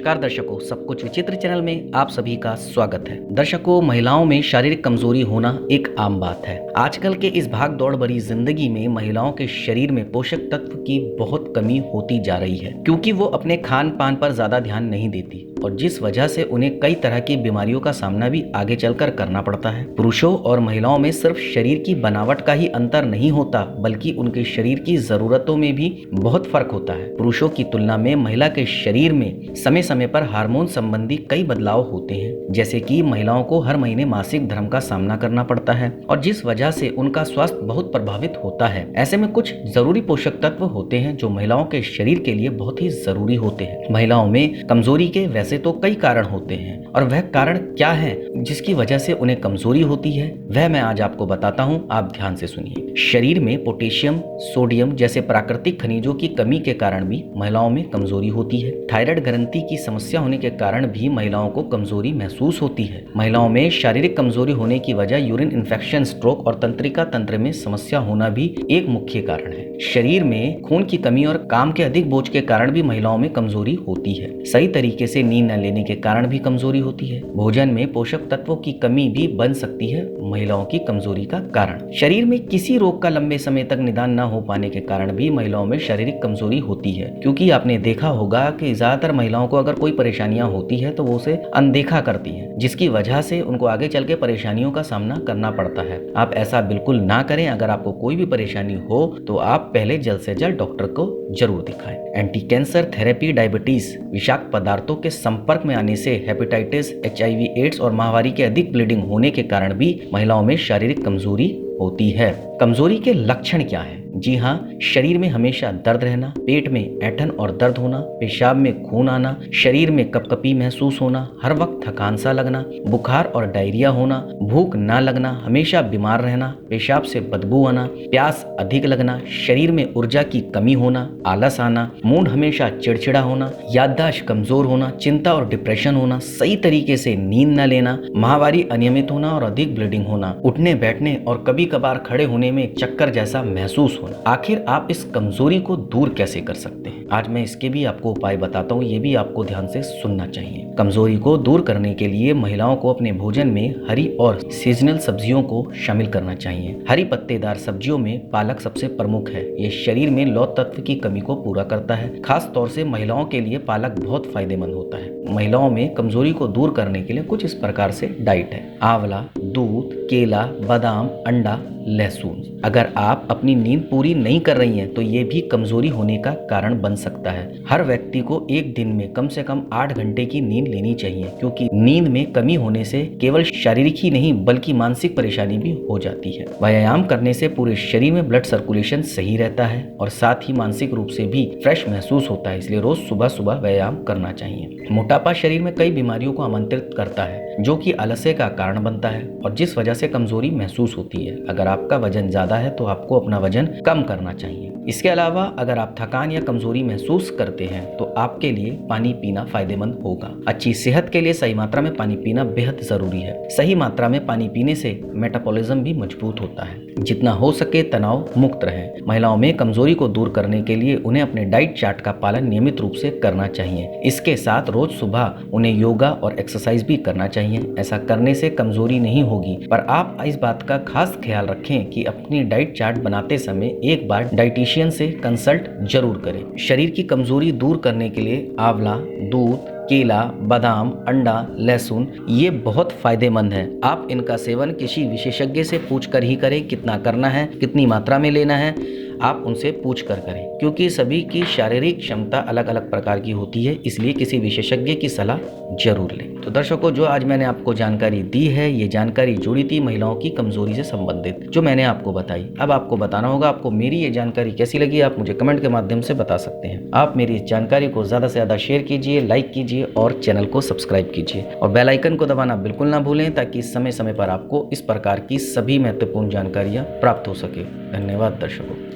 नमस्कार दर्शकों, सब कुछ विचित्र चैनल में आप सभी का स्वागत है। दर्शकों, महिलाओं में शारीरिक कमजोरी होना एक आम बात है। आजकल के इस भाग दौड़ भरी जिंदगी में महिलाओं के शरीर में पोषक तत्व की बहुत कमी होती जा रही है, क्योंकि वो अपने खान पान पर ज्यादा ध्यान नहीं देती और जिस वजह से उन्हें कई तरह की बीमारियों का सामना भी आगे चलकर करना पड़ता है। पुरुषों और महिलाओं में सिर्फ शरीर की बनावट का ही अंतर नहीं होता, बल्कि उनके शरीर की जरूरतों में भी बहुत फर्क होता है। पुरुषों की तुलना में महिला के शरीर में समय समय पर हार्मोन संबंधी कई बदलाव होते हैं, जैसे कि महिलाओं को हर महीने मासिक धर्म का सामना करना पड़ता है और जिस वजह से उनका स्वास्थ्य बहुत प्रभावित होता है। ऐसे में कुछ जरूरी पोषक तत्व होते हैं जो महिलाओं के शरीर के लिए बहुत ही जरूरी होते हैं। महिलाओं में कमजोरी के वैसे तो कई कारण होते हैं और वह कारण क्या है जिसकी वजह से उन्हें कमजोरी होती है, वह मैं आज आपको बताता हूं। आप ध्यान से सुनिए। शरीर में पोटेशियम, सोडियम जैसे प्राकृतिक खनिजों की कमी के कारण भी महिलाओं में कमजोरी होती है। थायराइड ग्रंथि की समस्या होने के कारण भी महिलाओं को कमजोरी महसूस होती है। महिलाओं में शारीरिक कमजोरी होने की वजह यूरिन इन्फेक्शन, स्ट्रोक और तंत्रिका तंत्र में समस्या होना भी एक मुख्य कारण है। शरीर में खून की कमी और काम के अधिक बोझ के कारण भी महिलाओं में कमजोरी होती है। सही तरीके से नींद न लेने के कारण भी कमजोरी होती है। भोजन में पोषक तत्वों की कमी भी बन सकती है महिलाओं की कमजोरी का कारण। शरीर में किसी रोग का लंबे समय तक निदान न हो पाने के कारण भी महिलाओं में शारीरिक कमजोरी होती है, क्योंकि आपने देखा होगा कि ज्यादातर महिलाओं को अगर कोई परेशानियां होती है तो वो उसे अनदेखा करती हैं, जिसकी वजह से उनको आगे चल के परेशानियों का सामना करना पड़ता है। आप ऐसा बिल्कुल ना करें। अगर आपको कोई भी परेशानी हो तो आप पहले जल्द से जल्द डॉक्टर को जरूर दिखाएं। एंटी कैंसर थेरेपी, डायबिटीज, विषाक्त पदार्थों के संपर्क में आने से हेपेटाइटिस, HIV, एड्स और माहवारी के अधिक ब्लीडिंग होने के कारण भी महिलाओं में शारीरिक कमजोरी होती है। कमजोरी के लक्षण क्या हैं? जी हाँ, शरीर में हमेशा दर्द रहना, पेट में ऐंठन और दर्द होना, पेशाब में खून आना, शरीर में कपकपी महसूस होना, हर वक्त थकान सा लगना, बुखार और डायरिया होना, भूख ना लगना, हमेशा बीमार रहना, पेशाब से बदबू आना, प्यास अधिक लगना, शरीर में ऊर्जा की कमी होना, आलस आना, मूड हमेशा चिड़चिड़ा होना, याददाश्त कमजोर होना, चिंता और डिप्रेशन होना, सही तरीके से नींद न लेना, माहवारी अनियमित होना और अधिक ब्लीडिंग होना, उठने बैठने और कभी कभार खड़े होने में चक्कर जैसा महसूस होना। आखिर आप इस कमजोरी को दूर कैसे कर सकते हैं? आज मैं इसके भी आपको उपाय बताता हूँ, ये भी आपको ध्यान से सुनना चाहिए। कमजोरी को दूर करने के लिए महिलाओं को अपने भोजन में हरी और सीजनल सब्जियों को शामिल करना चाहिए। हरी पत्तेदार सब्जियों में पालक सबसे प्रमुख है। ये शरीर में लौह तत्व की कमी को पूरा करता है। खास तौर से महिलाओं के लिए पालक बहुत फायदेमंद होता है। महिलाओं में कमजोरी को दूर करने के लिए कुछ इस प्रकार से डाइट है: आंवला, दूध, केला, बादाम, अंडा, लहसुन। अगर आप अपनी नींद पूरी नहीं कर रही हैं तो ये भी कमजोरी होने का कारण बन सकता है। हर व्यक्ति को एक दिन में कम से कम 8 घंटे की नींद लेनी चाहिए, क्योंकि नींद में कमी होने से केवल शारीरिक ही नहीं बल्कि मानसिक परेशानी भी हो जाती है। व्यायाम करने से पूरे शरीर में ब्लड सर्कुलेशन सही रहता है और साथ ही मानसिक रूप से भी फ्रेश महसूस होता है, इसलिए रोज सुबह सुबह व्यायाम करना चाहिए। मोटापा शरीर में कई बीमारियों को आमंत्रित करता है, जो कि आलस्य का कारण बनता है और जिस वजह से कमजोरी महसूस होती है। अगर आपका वजन ज्यादा है तो आपको अपना वजन कम करना चाहिए। इसके अलावा अगर आप थकान या कमजोरी महसूस करते हैं तो आपके लिए पानी पीना फायदेमंद होगा। अच्छी सेहत के लिए सही मात्रा में पानी पीना बेहद जरूरी है। सही मात्रा में पानी पीने से मेटाबॉलिज्म भी मजबूत होता है। जितना हो सके तनाव मुक्त रहें। महिलाओं में कमजोरी को दूर करने के लिए उन्हें अपने डाइट चार्ट का पालन नियमित रूप से करना चाहिए। इसके साथ रोज सुबह उन्हें योगा और एक्सरसाइज भी करना चाहिए। ऐसा करने से कमजोरी नहीं होगी, पर आप इस बात का खास ख्याल रखें कि अपनी डाइट चार्ट बनाते समय एक बार डाइटिशियन से कंसल्ट जरूर करें। शरीर की कमजोरी दूर करने के लिए आंवला, दूध, केला, बादाम, अंडा, लहसुन ये बहुत फायदेमंद है। आप इनका सेवन किसी विशेषज्ञ से पूछकर ही करें। कितना करना है, कितनी मात्रा में लेना है, आप उनसे पूछ कर करें, क्योंकि सभी की शारीरिक क्षमता अलग अलग प्रकार की होती है, इसलिए किसी विशेषज्ञ की सलाह जरूर लें। तो दर्शकों, जो आज मैंने आपको जानकारी दी है, ये जानकारी जुड़ी थी महिलाओं की कमजोरी से संबंधित, जो मैंने आपको बताई। अब आपको बताना होगा आपको मेरी ये जानकारी कैसी लगी। आप मुझे कमेंट के माध्यम से बता सकते हैं। आप मेरी इस जानकारी को ज्यादा से ज्यादा शेयर कीजिए, लाइक कीजिए और चैनल को सब्सक्राइब कीजिए और बेल आइकन को दबाना बिल्कुल ना भूलें, ताकि समय समय पर आपको इस प्रकार की सभी महत्वपूर्ण जानकारियां प्राप्त हो सके। धन्यवाद दर्शकों।